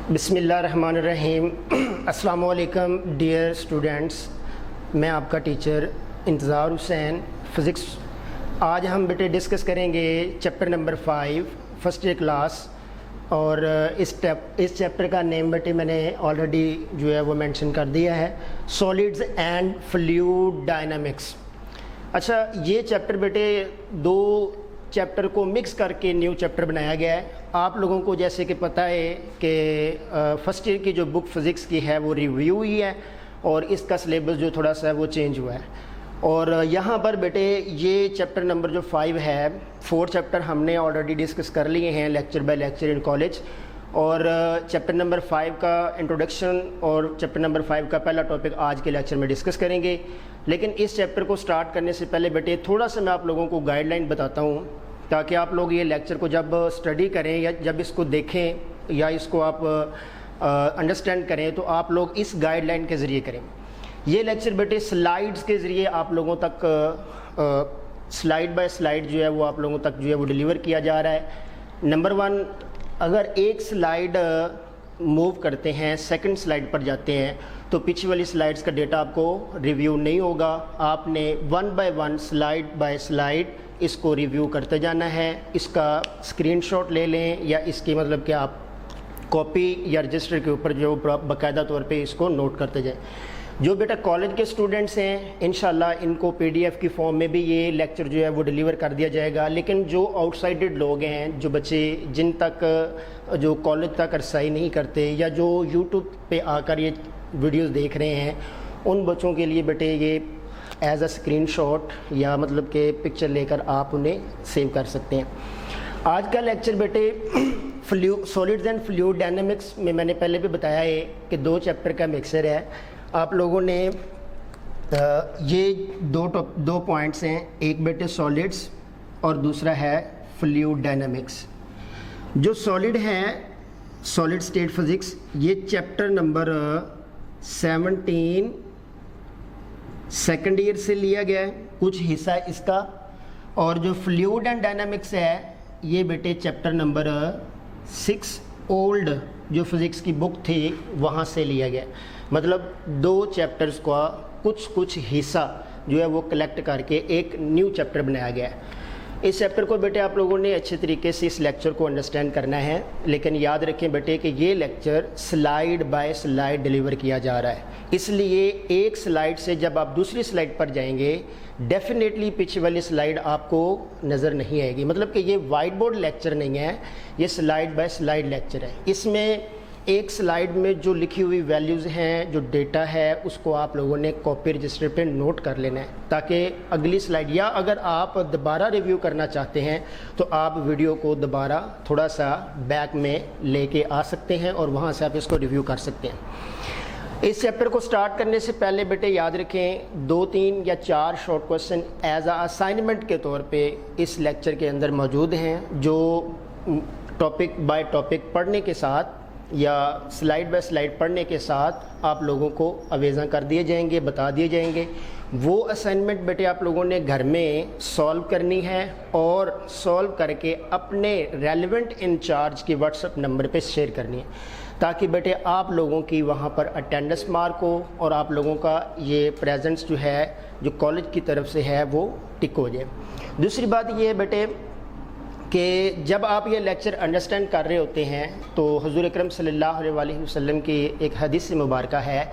بسم اللہ الرحمن الرحیم۔ السلام علیکم ڈیئر اسٹوڈنٹس، میں آپ کا ٹیچر انتظار حسین فزکس۔ آج ہم بیٹے ڈسکس کریں گے chapter number 5 first year class, اور اس چیپٹر کا نیم بیٹے میں نے آلریڈی جو ہے وہ مینشن کر دیا ہے، سالڈز اینڈ فلوئڈ ڈائنامکس۔ اچھا، یہ چیپٹر بیٹے دو چیپٹر کو مکس کر کے نیو چیپٹر بنایا گیا ہے۔ آپ لوگوں کو جیسے کہ پتہ ہے کہ فرسٹ ایئر کی جو بک فزکس کی ہے وہ ریویو ہوئی ہے، اور اس کا سلیبس جو تھوڑا سا وہ چینج ہوا ہے، اور یہاں پر بیٹے یہ چیپٹر نمبر جو 5 ہے، 4 چیپٹر ہم نے آلریڈی ڈسکس کر لیے ہیں lecture by lecture in college, اور چیپٹر نمبر 5 کا انٹروڈکشن اور چیپٹر نمبر 5 کا پہلا ٹاپک آج کے لیکچر میں ڈسکس کریں گے۔ لیکن اس چیپٹر کو سٹارٹ کرنے سے پہلے بیٹے تھوڑا سا میں آپ لوگوں کو گائیڈ لائن بتاتا ہوں، تاکہ آپ لوگ یہ لیکچر کو جب اسٹڈی کریں یا جب اس کو دیکھیں یا اس کو آپ انڈرسٹینڈ کریں تو آپ لوگ اس گائیڈ لائن کے ذریعے کریں۔ یہ لیکچر بیٹے سلائیڈز کے ذریعے آپ لوگوں تک سلائیڈ بائی سلائیڈ جو ہے وہ آپ لوگوں تک جو ہے وہ ڈیلیور کیا جا رہا ہے۔ نمبر 1، اگر ایک سلائیڈ موو کرتے ہیں، سیکنڈ سلائیڈ پر جاتے ہیں، تو پیچھے والی سلائیڈز کا ڈیٹا آپ کو ریویو نہیں ہوگا۔ آپ نے 1 بائی 1 سلائیڈ بائی سلائیڈ اس کو ریویو کرتے جانا ہے۔ اس کا اسکرین شاٹ لے لیں، یا اس کی مطلب کہ آپ کاپی یا رجسٹر کے اوپر جو باقاعدہ طور پہ اس کو نوٹ کرتے جائیں۔ جو بیٹا کالج کے اسٹوڈنٹس ہیں انشاءاللہ ان کو PDF کی فارم میں بھی یہ لیکچر جو ہے وہ ڈیلیور کر دیا جائے گا، لیکن جو آؤٹ سائڈڈ لوگ ہیں، جو بچے جن تک جو کالج تک رسائی نہیں کرتے یا جو یوٹیوب پہ آ کر یہ ویڈیوز دیکھ رہے ہیں، ان بچوں کے لیے بیٹے یہ ایز اے اسکرین شاٹ یا مطلب کہ پکچر لے کر آپ انہیں سیو کر سکتے ہیں۔ آج کا لیکچر بیٹے سالڈز اینڈ فلوئڈ ڈائنامکس میں نے پہلے بھی بتایا ہے کہ 2 چیپٹر کا مکسر ہے۔ آپ لوگوں نے یہ دو پوائنٹس ہیں، ایک بیٹے سالڈز اور دوسرا ہے فلوئڈ ڈائنامکس۔ جو سالڈ ہیں، سالڈ اسٹیٹ فزکس، یہ چیپٹر نمبر 17 سیکنڈ ایئر سے لیا گیا ہے، کچھ حصہ اس کا، اور جو فلوئڈ اینڈ ڈائنامکس ہے یہ بیٹے چیپٹر نمبر 6 اولڈ جو فزکس کی بک تھی وہاں سے لیا گیا، مطلب 2 چیپٹرز کا کچھ حصہ جو ہے وہ کلیکٹ کر کے ایک نیو چیپٹر بنایا گیا ہے۔ اس چیپٹر کو بیٹے آپ لوگوں نے اچھے طریقے سے اس لیکچر کو انڈرسٹینڈ کرنا ہے، لیکن یاد رکھیں بیٹے کہ یہ lecture slide by slide deliver کیا جا رہا ہے، اس لیے ایک سلائیڈ سے جب آپ دوسری سلائیڈ پر جائیں گے ڈیفینیٹلی پیچھے والی سلائیڈ آپ کو نظر نہیں آئے گی۔ مطلب کہ یہ وائٹ بورڈ لیکچر نہیں ہے، یہ سلائیڈ بائی سلائیڈ لیکچر ہے۔ اس میں ایک سلائیڈ میں جو لکھی ہوئی ویلیوز ہیں، جو ڈیٹا ہے، اس کو آپ لوگوں نے کاپی رجسٹر پہ نوٹ کر لینا ہے، تاکہ اگلی سلائیڈ یا اگر آپ دوبارہ ریویو کرنا چاہتے ہیں تو آپ ویڈیو کو دوبارہ تھوڑا سا بیک میں لے کے آ سکتے ہیں اور وہاں سے آپ اس کو ریویو کر سکتے ہیں۔ اس چیپٹر کو سٹارٹ کرنے سے پہلے بیٹے یاد رکھیں 2 3 یا 4 short question as a assignment کے طور پہ اس لیکچر کے اندر موجود ہیں، جو ٹاپک بائی ٹاپک پڑھنے کے ساتھ یا سلائیڈ بائی سلائیڈ پڑھنے کے ساتھ آپ لوگوں کو اویزاں کر دیے جائیں گے، بتا دیے جائیں گے۔ وہ اسائنمنٹ بیٹے آپ لوگوں نے گھر میں سولو کرنی ہے، اور سولو کر کے اپنے ریلیونٹ انچارج کے واٹس ایپ نمبر پہ شیئر کرنی ہے، تاکہ بیٹے آپ لوگوں کی وہاں پر اٹینڈنس مارک ہو اور آپ لوگوں کا یہ پریزنس جو ہے جو کالج کی طرف سے ہے وہ ٹک ہو جائے۔ دوسری بات یہ ہے بیٹے کہ جب آپ یہ لیکچر انڈرسٹینڈ کر رہے ہوتے ہیں تو حضور اکرم صلی اللہ علیہ وسلم کی ایک حدیث مبارکہ ہے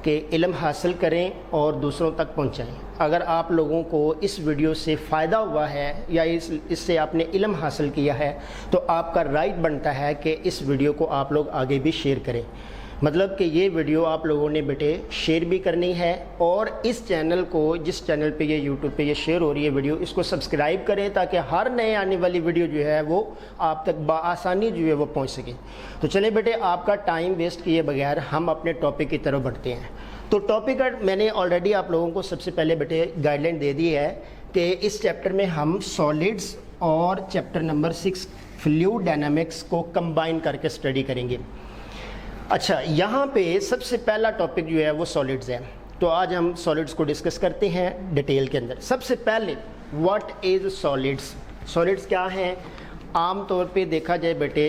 کہ علم حاصل کریں اور دوسروں تک پہنچائیں۔ اگر آپ لوگوں کو اس ویڈیو سے فائدہ ہوا ہے یا اس سے آپ نے علم حاصل کیا ہے تو آپ کا رائٹ بنتا ہے کہ اس ویڈیو کو آپ لوگ آگے بھی شیئر کریں۔ مطلب کہ یہ ویڈیو آپ لوگوں نے بیٹے شیئر بھی کرنی ہے، اور اس چینل کو، جس چینل پہ یہ یوٹیوب پہ یہ شیئر ہو رہی ہے ویڈیو، اس کو سبسکرائب کریں تاکہ ہر نئے آنے والی ویڈیو جو ہے وہ آپ تک بآسانی جو ہے وہ پہنچ سکے۔ تو چلیں بیٹے آپ کا ٹائم ویسٹ کیے بغیر ہم اپنے ٹاپک کی طرف بڑھتے ہیں۔ تو ٹاپک میں نے آلریڈی آپ لوگوں کو سب سے پہلے بیٹے گائیڈ لائن دے دی ہے کہ اس چیپٹر میں ہم سالڈز اور چیپٹر نمبر 6 فلوئڈ ڈائنامکس کو کمبائن کر کے اسٹڈی کریں گے۔ اچھا، یہاں پہ سب سے پہلا ٹاپک جو ہے وہ سالڈز ہے، تو آج ہم سالڈز کو ڈسکس کرتے ہیں ڈیٹیل کے اندر۔ سب سے پہلے واٹ از سالڈز؟ سالڈز کیا ہیں؟ عام طور پہ دیکھا جائے بیٹے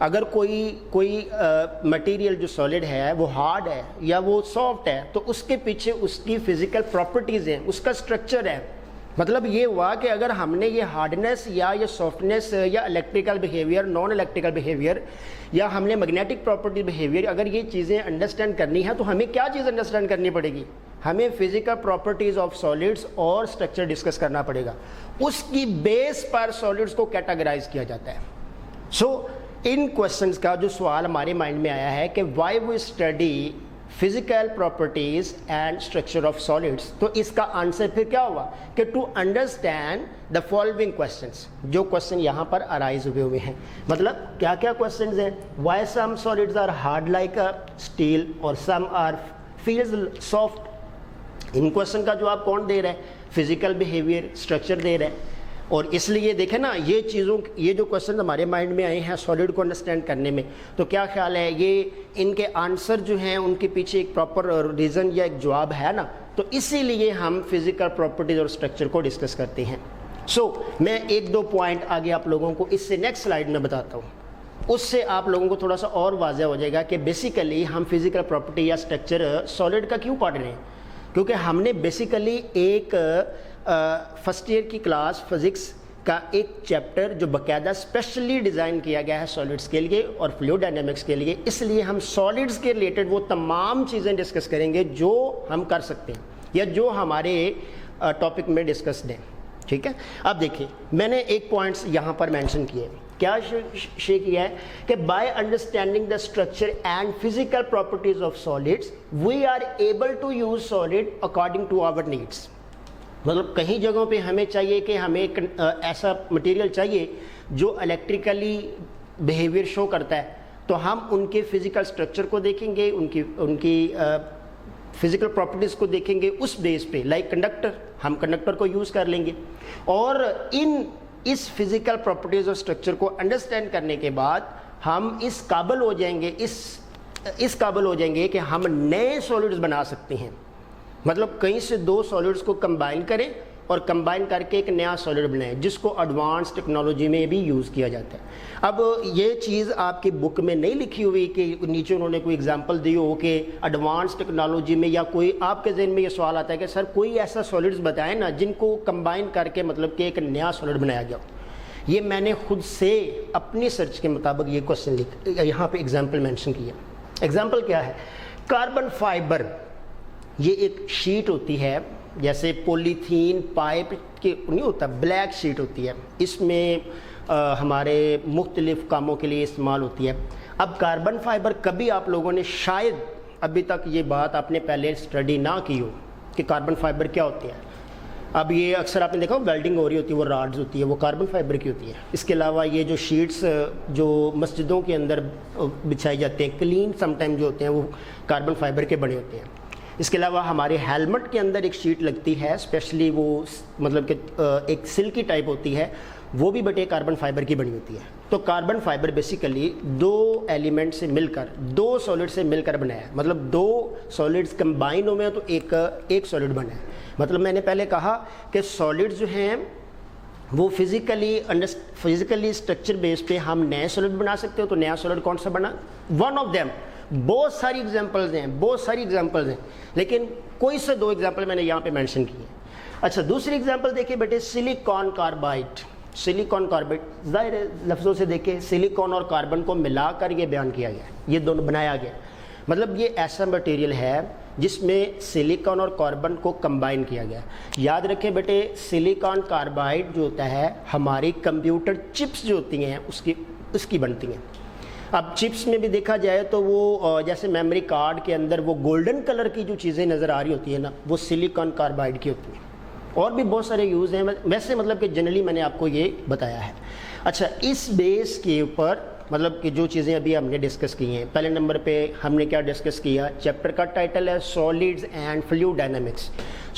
اگر کوئی مٹیریل جو سالڈ ہے وہ ہارڈ ہے یا وہ سافٹ ہے تو اس کے پیچھے اس کی فزیکل پراپرٹیز ہیں, اس کا اسٹرکچر ہے. مطلب یہ ہوا کہ اگر ہم نے یہ ہارڈنس یا یہ سافٹنس یا electrical behaviour, naan electrical behaviour یا ہم نے میگنیٹک پراپرٹی بیہیویئر, اگر یہ چیزیں انڈرسٹینڈ کرنی ہے تو ہمیں کیا چیز انڈرسٹینڈ کرنی پڑے گی؟ ہمیں فزیکل پراپرٹیز آف سالڈس اور اسٹرکچر ڈسکس کرنا پڑے گا. اس کی بیس پر سالڈس کو کیٹاگرائز کیا جاتا ہے. سو ان کوشچنس کا جو سوال ہمارے مائنڈ میں آیا ہے کہ why we study physical properties and structure of solids, تو اس کا آنسر پھر کیا ہوا کہ to understand the following questions, جو کوشچن یہاں پر ارائز ہوئے ہیں. مطلب کیا کیا کوشچنز ہیں؟ Why some solids are hard like steel اور سم آر فیلز سافٹ. ان کوشچن کا جواب کون دے رہا ہے؟ فزیکل بیہیویئر, اسٹرکچر دے رہا ہے. اور اس لیے دیکھیں نا, یہ جو کوشچن ہمارے مائنڈ میں آئے ہیں سالڈ کو انڈرسٹینڈ کرنے میں, تو کیا خیال ہے یہ ان کے آنسر جو ہیں ان کے پیچھے ایک پراپر ریزن یا ایک جواب ہے نا؟ تو اسی لیے ہم فزیکل پراپرٹیز اور اسٹرکچر کو ڈسکس کرتے ہیں. سو میں ایک دو پوائنٹ آگے آپ لوگوں کو اس سے نیکسٹ سلائیڈ میں بتاتا ہوں, اس سے آپ لوگوں کو تھوڑا سا اور واضح ہو جائے گا کہ بیسیکلی ہم فزیکل پراپرٹی یا اسٹرکچر سالڈ کا کیوں پڑھ رہے ہیں. کیونکہ ہم نے بیسیکلی ایک فرسٹ ایئر کی کلاس فزکس کا ایک چیپٹر جو باقاعدہ اسپیشلی ڈیزائن کیا گیا ہے سالڈس کے لیے اور فلوئڈ ڈائنامکس کے لیے, اس لیے ہم سالڈس کے ریلیٹڈ وہ تمام چیزیں ڈسکس کریں گے جو ہم کر سکتے ہیں یا جو ہمارے ٹاپک میں ڈسکسڈ ہیں. ٹھیک ہے, اب دیکھیں میں نے ایک پوائنٹس یہاں پر مینشن کیے. کیا شے کیا ہے کہ by understanding the structure and physical properties of solids we are able to use solid according to our needs. مطلب کہیں جگہوں پہ ہمیں چاہیے کہ ہمیں ایسا مٹیریل چاہیے جو الیکٹریکلی بیہیویئر شو کرتا ہے, تو ہم ان کے فزیکل اسٹرکچر کو دیکھیں گے, ان کی فزیکل پراپرٹیز کو دیکھیں گے. اس بیس پہ لائک کنڈکٹر, ہم کنڈکٹر کو یوز کر لیں گے, اور اس فزیکل پراپرٹیز اور اسٹرکچر کو انڈرسٹینڈ کرنے کے بعد ہم اس قابل ہو جائیں گے کہ ہم نئے سالڈز بنا سکتے ہیں. مطلب کہیں سے دو سالڈز کو کمبائن کریں اور کمبائن کر کے ایک نیا سالڈ بنائیں, جس کو ایڈوانس ٹیکنالوجی میں بھی یوز کیا جاتا ہے. اب یہ چیز آپ کی بک میں نہیں لکھی ہوئی کہ نیچے انہوں نے کوئی اگزامپل دی ہو کہ ایڈوانس ٹیکنالوجی میں, یا کوئی آپ کے ذہن میں یہ سوال آتا ہے کہ سر کوئی ایسا سالڈز بتائیں نا جن کو کمبائن کر کے مطلب کہ ایک نیا سالڈ بنایا گیا. یہ میں نے خود سے اپنی سرچ کے مطابق یہ کوشچن یہاں پہ اگزامپل مینشن کیا. اگزامپل کیا ہے؟ کاربن فائبر, یہ ایک شیٹ ہوتی ہے جیسے پولیتھین پائپ کے نہیں ہوتا, بلیک شیٹ ہوتی ہے, اس میں ہمارے مختلف کاموں کے لیے استعمال ہوتی ہے. اب کاربن فائبر کبھی آپ لوگوں نے شاید ابھی تک یہ بات آپ نے پہلے اسٹڈی نہ کی ہو کہ کاربن فائبر کیا ہوتی ہے. اب یہ اکثر آپ نے دیکھا ویلڈنگ ہو رہی ہوتی ہے, وہ راڈز ہوتی ہے, وہ کاربن فائبر کی ہوتی ہے. اس کے علاوہ یہ جو شیٹس جو مسجدوں کے اندر بچھائی جاتے ہیں کلین سم ٹائم جو ہوتے ہیں وہ کاربن فائبر کے بنے ہوتے ہیں. اس کے علاوہ ہمارے ہیلمٹ کے اندر ایک شیٹ لگتی ہے اسپیشلی, وہ مطلب کہ ایک سلکی ٹائپ ہوتی ہے, وہ بھی بٹے کاربن فائبر کی بنی ہوتی ہے. تو کاربن فائبر بیسیکلی دو ایلیمنٹ سے مل کر, دو سالڈ سے مل کر بنایا ہے. مطلب دو سالڈز کمبائن ہوئے ہیں تو ایک سالڈ بنا ہے. مطلب میں نے پہلے کہا کہ سالڈز جو ہیں وہ فزیکلی اسٹرکچر بیس پہ ہم نئے سالڈ بنا سکتے ہو. تو نیا سالڈ کون سا بنا؟ One of them. بہت ساری ایگزامپلز ہیں, لیکن کوئی سے دو ایگزامپل میں نے یہاں پہ مینشن کی ہیں. اچھا, دوسری ایگزامپل دیکھیں بیٹے, سلیکون کاربائڈ. ظاہر لفظوں سے دیکھیں, سلیکون اور کاربن کو ملا کر یہ بیان کیا گیا, یہ دونوں بنایا گیا. مطلب یہ ایسا مٹیریل ہے جس میں سلیکون اور کاربن کو کمبائن کیا گیا. یاد رکھیں بیٹے, سلیکون کاربائڈ جو ہوتا ہے ہماری کمپیوٹر چپس جو ہوتی ہیں اس کی بنتی ہیں. اب چپس میں بھی دیکھا جائے تو وہ جیسے میموری کارڈ کے اندر وہ گولڈن کلر کی جو چیزیں نظر آ رہی ہوتی ہیں نا, وہ سلیکون کاربائڈ کی ہوتی ہیں. اور بھی بہت سارے یوز ہیں, ویسے مطلب کہ جنرلی میں نے آپ کو یہ بتایا ہے. اچھا, اس بیس کے اوپر مطلب کہ جو چیزیں ابھی ہم نے ڈسکس کی ہیں, پہلے نمبر پہ ہم نے کیا ڈسکس کیا, چیپٹر کا ٹائٹل ہے soldiers and fluid dynamics.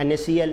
NaCl,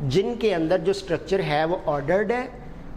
جن کے اندر جو اسٹرکچر ہے وہ آرڈرڈ ہے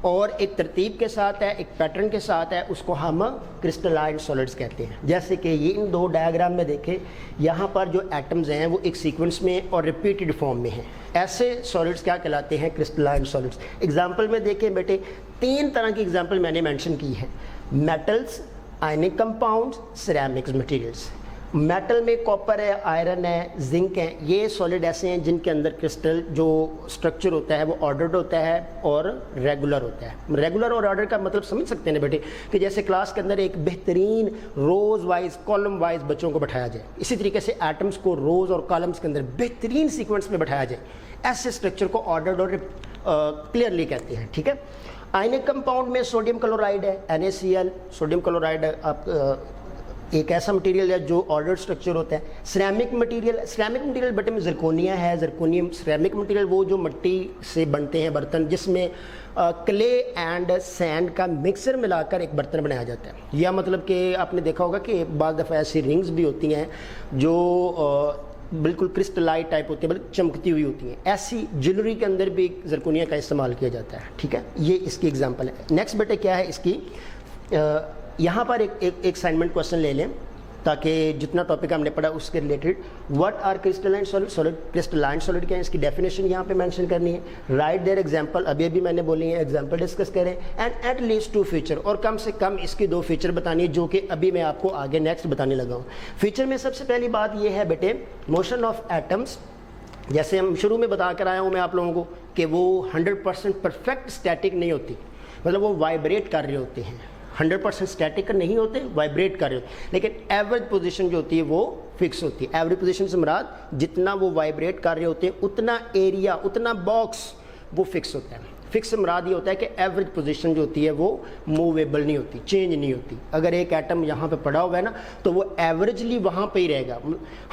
اور ایک ترتیب کے ساتھ ہے, ایک پیٹرن کے ساتھ ہے, اس کو ہم کرسٹلائن سالڈس کہتے ہیں. جیسے کہ یہ ان دو ڈائیگرام میں دیکھیں, یہاں پر جو ایٹمز ہیں وہ ایک سیکوینس میں اور ریپیٹڈ فارم میں ہیں. ایسے سالڈس کیا کہلاتے ہیں؟ Crystalline solids. ایگزامپل میں دیکھیں بیٹے, 3 طرح کی ایگزامپل میں نے مینشن کی ہے: metals, ionic compounds, ceramics materials. Metal میں کاپر ہے, آئرن ہے, زنک ہے. یہ سالڈ ایسے ہیں جن کے اندر کرسٹل جو اسٹرکچر ہوتا ہے وہ آرڈرڈ ہوتا ہے اور ریگولر ہوتا ہے. ریگولر اور آرڈر کا مطلب سمجھ سکتے ہیں بیٹے کہ جیسے کلاس کے اندر ایک بہترین روز وائز, کالم وائز بچوں کو بٹھایا جائے, اسی طریقے سے ایٹمز کو روز اور کالمز کے اندر بہترین سیکوینس میں بٹھایا جائے. ایسے اسٹرکچر کو آرڈرڈ اور کلیئرلی کہتے ہیں. ٹھیک ہے. آئنک کمپاؤنڈ میں سوڈیم کلورائڈ ہے, NaCl. سوڈیم کلورائڈ آپ ایک ایسا مٹیریل ہے جو آرڈرڈ اسٹرکچر ہوتا ہے. سیرامک مٹیریل بیٹے میں زرکونیا ہے. زرکونیم سیرامک مٹیریل وہ جو مٹی سے بنتے ہیں برتن, جس میں کلے اینڈ سینڈ کا مکسر ملا کر ایک برتن بنایا جاتا ہے. یا مطلب کہ آپ نے دیکھا ہوگا کہ بعض دفعہ ایسی رنگز بھی ہوتی ہیں جو بالکل کرسٹلائٹ ٹائپ ہوتی ہیں, بلکہ چمکتی ہوئی ہوتی ہیں. ایسی جیولری کے اندر بھی زرکونیا کا استعمال کیا جاتا ہے. ٹھیک ہے, یہ اس کی ایگزامپل ہے. نیکسٹ بیٹے کیا ہے اس کی, یہاں پر ایک اسائنمنٹ کوشچن لے لیں تاکہ جتنا ٹاپک ہم نے پڑھا اس کے related. What are crystalline solid? Crystalline solid کیا ہے, اس کی ڈیفینیشن یہاں پہ مینشن کرنی ہے. رائٹ دیئر ایگزامپل, ابھی میں نے بولی ہے, ایگزامپل ڈسکس کریں. اینڈ ایٹ لیسٹ 2 فیچر, اور کم سے کم اس کی 2 فیچر بتانی ہے جو کہ ابھی میں آپ کو آگے نیکسٹ بتانے لگا ہوں. فیچر میں سب سے پہلی بات یہ ہے بیٹے, موشن آف ایٹمس. جیسے ہم شروع میں بتا کر آیا ہوں میں آپ لوگوں کو کہ وہ 100% پرفیکٹ اسٹیٹک نہیں ہوتی, مطلب وہ وائبریٹ کر رہے ہوتے ہیں. 100% اسٹیٹک نہیں ہوتے, وائبریٹ کر رہے ہوتے ہیں. لیکن ایوریج پوزیشن جو ہوتی ہے وہ فکس ہوتی ہے. ایوریج پوزیشن سے مراد جتنا وہ وائبریٹ کر رہے ہوتے ہیں اتنا ایریا, اتنا باکس وہ فکس ہوتا ہے. فکس سے مراد یہ ہوتا ہے کہ ایوریج پوزیشن جو ہوتی ہے وہ موویبل نہیں ہوتی, چینج نہیں ہوتی. اگر ایک ایٹم یہاں پہ پڑا ہوا ہے نا تو وہ ایوریجلی وہاں پہ ہی رہے گا.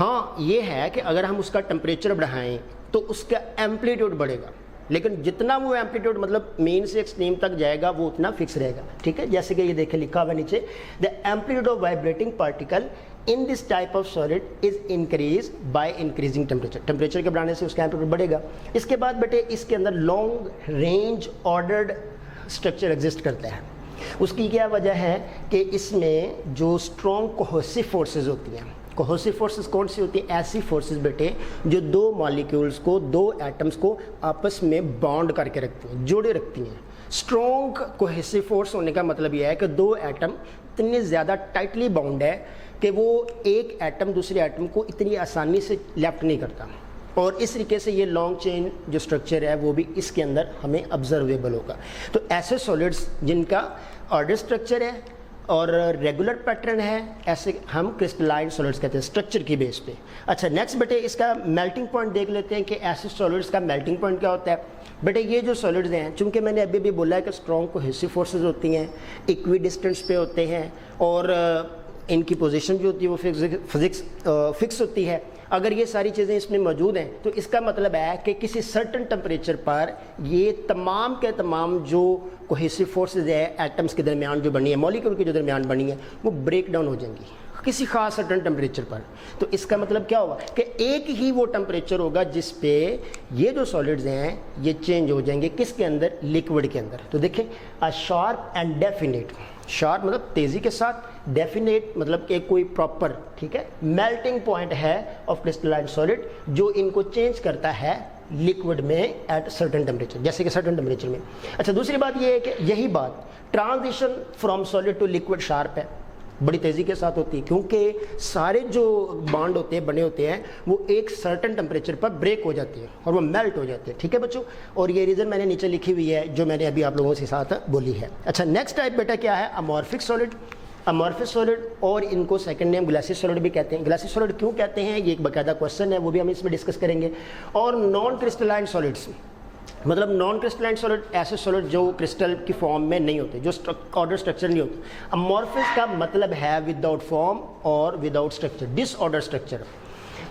ہاں یہ ہے کہ اگر ہم اس کا ٹمپریچر بڑھائیں تو اس کا ایمپلیٹیوڈ بڑھے گا, لیکن جتنا وہ ایمپلیٹیوڈ مطلب مین سے ایکسٹریم تک جائے گا وہ اتنا فکس رہے گا. ٹھیک ہے, جیسے کہ یہ دیکھیں لکھا ہوا نیچے, the amplitude of vibrating particle in this type of solid is increase by increasing temperature. Temperature کے بڑھانے سے اس کا ایمپلیٹیوڈ بڑھے گا. اس کے بعد بیٹے اس کے اندر long range ordered structure exist کرتا ہے. اس کی کیا وجہ ہے کہ اس میں جو اسٹرانگ کوہیسو فورسز ہوتی ہیں. کوہیسو فورسز کون سی ہوتی ہیں؟ ایسی فورسز بیٹے جو 2 مالیکیولز کو, 2 ایٹمز کو آپس میں بانڈ کر کے رکھتی ہیں, جوڑے رکھتی ہیں. اسٹرانگ کوہیسو فورس ہونے کا مطلب یہ ہے کہ 2 ایٹم اتنے زیادہ ٹائٹلی باؤنڈ ہے کہ وہ ایک ایٹم دوسرے ایٹم کو اتنی آسانی سے لیفٹ نہیں کرتا. اور اس طریقے سے یہ لانگ چین جو اسٹرکچر ہے وہ بھی اس کے اندر ہمیں آبزرویبل ہوگا. تو ایسے سالڈس جن کا آرڈر اسٹرکچر ہے اور ریگولر پیٹرن ہے, ایسے ہم کرسٹلائن سالڈس کہتے ہیں اسٹرکچر کی بیس پہ. اچھا نیکسٹ بیٹے اس کا میلٹنگ پوائنٹ دیکھ لیتے ہیں کہ ایسے سالڈس کا میلٹنگ پوائنٹ کیا ہوتا ہے. بیٹے یہ جو سالڈز ہیں, چونکہ میں نے ابھی بولا ہے کہ اسٹرانگ کوہیسو فورسز ہوتی ہیں, ایکوی ڈسٹینس پہ ہوتے ہیں, اور ان کی پوزیشن جو ہوتی ہے وہ فکس ہوتی ہے. اگر یہ ساری چیزیں اس میں موجود ہیں تو اس کا مطلب ہے کہ کسی سرٹن ٹمپریچر پر یہ تمام کے تمام جو کوہیسو فورسز ہے ایٹمز کے درمیان جو بنی ہے, مالیکول کے جو درمیان بنی ہے, وہ بریک ڈاؤن ہو جائیں گی کسی خاص سرٹن ٹمپریچر پر. تو اس کا مطلب کیا ہوگا کہ ایک ہی وہ ٹمپریچر ہوگا جس پہ یہ جو سالڈز ہیں یہ چینج ہو جائیں گے. کس کے اندر؟ لیکوڈ کے اندر. تو دیکھیں, شارپ اینڈ ڈیفینیٹ. شارپ مطلب تیزی کے ساتھ, ڈیفینیٹ مطلب کہ کوئی پراپر, ٹھیک ہے, میلٹنگ پوائنٹ ہے آف کرسٹلائن سالڈ جو ان کو چینج کرتا ہے لیکوڈ میں ایٹ سرٹن ٹمپریچر, جیسے کہ سرٹن ٹمپریچر میں. اچھا دوسری بات یہ ہے کہ یہی بات transition from solid to liquid sharp ہے, بڑی تیزی کے ساتھ ہوتی ہے, کیونکہ سارے جو بانڈ ہوتے ہیں بنے ہوتے ہیں وہ ایک سرٹن ٹمپریچر پر بریک ہو جاتے ہیں اور وہ میلٹ ہو جاتے ہیں. ٹھیک ہے بچوں, اور یہ ریزن میں نے نیچے لکھی ہوئی ہے جو میں نے ابھی آپ لوگوں کے ساتھ بولی ہے. اچھا نیکسٹ ٹائپ بیٹا کیا ہے؟ امورفک سالڈ. امورفک سالڈ, اور ان کو سیکنڈ نیم گلاسی سالڈ بھی کہتے ہیں. گلاسی سالڈ کیوں کہتے ہیں یہ ایک باقاعدہ کوشچن ہے, وہ بھی ہم اس میں ڈسکس کریں گے. اور نان کرسٹلائن سالڈس, مطلب نان کرسٹلائن سالڈ ایسے سالڈ جو کرسٹل کی فارم میں نہیں ہوتے, جو آرڈر اسٹرکچر نہیں ہوتے. امورفس کا مطلب ہے ود آؤٹ فارم اور without structure, disorder structure,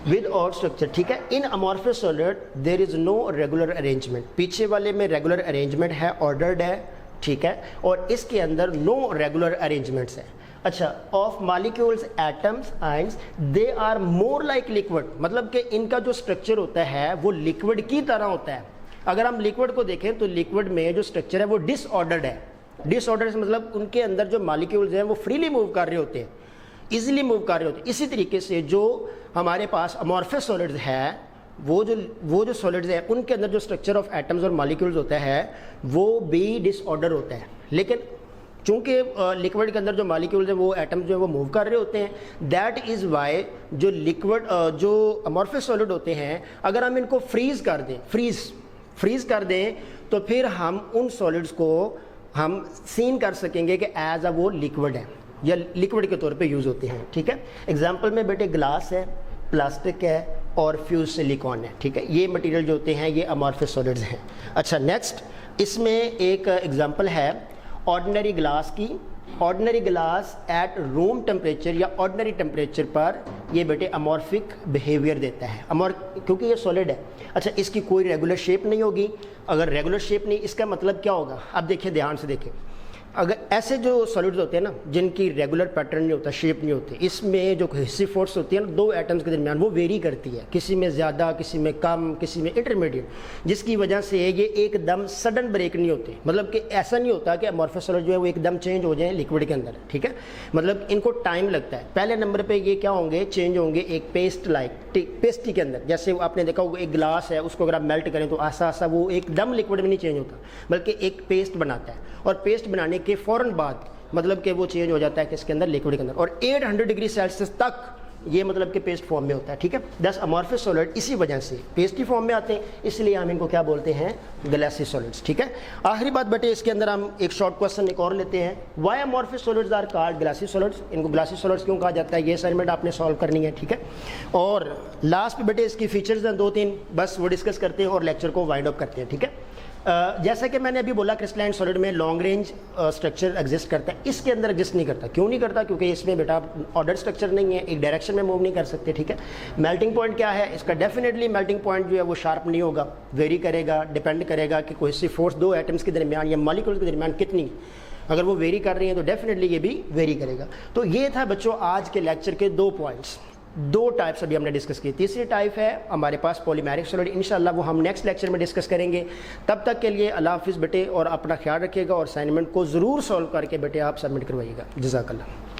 without structure. ٹھیک ہے, in amorphous solid there is no regular arrangement. پیچھے والے میں ریگولر ارینجمنٹ ہے, آرڈرڈ ہے, ٹھیک ہے, اور اس کے اندر نو ریگولر ارینجمنٹس ہیں. اچھا, of molecules atoms ions they are more like liquid, مطلب کہ ان کا جو اسٹرکچر ہوتا ہے وہ لیکوڈ کی طرح ہوتا ہے. اگر ہم لیکوڈ کو دیکھیں تو لیکوڈ میں جو اسٹرکچر ہے وہ ڈس آرڈرڈ ہے. ڈس آرڈر مطلب ان کے اندر جو مالیکیولز ہیں وہ فریلی موو کر رہے ہوتے ہیں, ایزیلی موو کر رہے ہوتے ہیں. اسی طریقے سے جو ہمارے پاس امورفس سالڈز ہے, وہ جو سالڈز ہے ان کے اندر جو اسٹرکچر آف ایٹمز اور مالیکیولز ہوتا ہے وہ بھی ڈس آرڈر ہوتا ہے. لیکن چونکہ لیکوڈ کے اندر جو مالیکیولز ہیں وہ ایٹمز جو ہے وہ موو کر رہے ہوتے ہیں, دیٹ از وائی جو لیکوڈ جو امورفس سالڈ ہوتے ہیں اگر ہم ان کو فریز کر دیں تو پھر ہم ان سالڈز کو ہم سین کر سکیں گے کہ ایز اے وہ لیکوڈ ہے یا لیکوڈ کے طور پہ یوز ہوتے ہیں. ٹھیک ہے, ایگزامپل میں بیٹے گلاس ہے, پلاسٹک ہے اور فیوز سلیکون ہے. ٹھیک ہے, یہ مٹیریل جو ہوتے ہیں یہ امورفس سالڈز ہیں. اچھا نیکسٹ اس میں ایک ایگزامپل ہے آرڈنری گلاس کی. Ordinary glass at room temperature یا آرڈنری ٹمپریچر پر یہ بیٹے امورفک بیہیویئر دیتا ہے, کیونکہ یہ سالڈ ہے. اچھا اس کی کوئی ریگولر شیپ نہیں ہوگی. اگر ریگولر شیپ نہیں, اس کا مطلب کیا ہوگا, اب دیکھیں دھیان سے دیکھیں. اگر ایسے جو سالڈز ہوتے ہیں نا جن کی ریگولر پیٹرن نہیں ہوتا, شیپ نہیں ہوتی, اس میں جو حصی فورس ہوتی ہے نا دو ایٹمز کے درمیان وہ ویری کرتی ہے, کسی میں زیادہ, کسی میں کم, کسی میں انٹرمیڈیٹ, جس کی وجہ سے یہ ایک دم سڈن بریک نہیں ہوتے. مطلب کہ ایسا نہیں ہوتا کہ امورفس سالڈ جو ہے وہ ایک دم چینج ہو جائیں لیکوڈ کے اندر. ٹھیک ہے, مطلب ان کو ٹائم لگتا ہے. پہلے نمبر پہ یہ کیا ہوں گے, چینج ہوں گے ایک پیسٹ لائک, پیسٹی کے اندر. جیسے آپ نے دیکھا ہوگا ایک گلاس ہے, اس کو اگر آپ میلٹ کریں تو آسا وہ ایک دم لیکوڈ میں نہیں چینج ہوتا بلکہ ایک پیسٹ بناتا ہے, اور پیسٹ بنانے کے فوراً بعد مطلب کہ وہ چینج ہو جاتا ہے کہ اس کے اندر لیکوڈ کے اندر, اور 800 ڈگری سیلسیس تک یہ مطلب کہ پیسٹ فارم میں ہوتا ہے. ٹھیک ہے, 10 امورفس سالڈ اسی وجہ سے پیسٹی فارم میں آتے ہیں, اس لیے ہم ان کو کیا بولتے ہیں, گلاسی سالڈس. ٹھیک ہے, آخری بات بیٹے اس کے اندر ہم ایک شارٹ کوسچن ایک اور لیتے ہیں, why amorphous solids are called glassy solids. ان کو گلاسی سالڈس کیوں کہا جاتا ہے, یہ اسائنمنٹ آپ نے سالو کرنی ہے. ٹھیک ہے, اور لاسٹ پہ بیٹے اس کی فیچرز ہیں 2-3, بس وہ ڈسکس کرتے ہیں اور لیکچر کو وائنڈ اپ کرتے ہیں. ٹھیک ہے, جیسا کہ میں نے ابھی بولا کرسٹلائن سالڈ میں لانگ رینج اسٹرکچر ایگزسٹ کرتا ہے, اس کے اندر ایگزسٹ نہیں کرتا. کیوں نہیں کرتا, کیونکہ اس میں بیٹا آرڈر اسٹرکچر نہیں ہے, ایک ڈائریکشن میں موو نہیں کر سکتے. ٹھیک ہے, میلٹنگ پوائنٹ کیا ہے اس کا, ڈیفینیٹلی میلٹنگ پوائنٹ جو ہے وہ شارپ نہیں ہوگا, ویری کرے گا, ڈپینڈ کرے گا کہ کوئی سی فورس دو ایٹمس کے درمیان یا مالیکولز کے درمیان کتنی, اگر وہ ویری کر رہی ہیں تو ڈیفینیٹلی یہ بھی ویری کرے گا. تو یہ تھا بچوں آج کے لیکچر کے 2 پوائنٹس, 2 ٹائپس ابھی ہم نے ڈسکس کی. تیسری ٹائپ ہے ہمارے پاس پولیمیرک سالڈ, انشاءاللہ وہ ہم نیکسٹ لیکچر میں ڈسکس کریں گے. تب تک کے لیے اللہ حافظ بیٹے, اور اپنا خیال رکھیے گا, اور اسائنمنٹ کو ضرور سالو کر کے بیٹے آپ سبمٹ کروائیے گا. جزاک اللہ.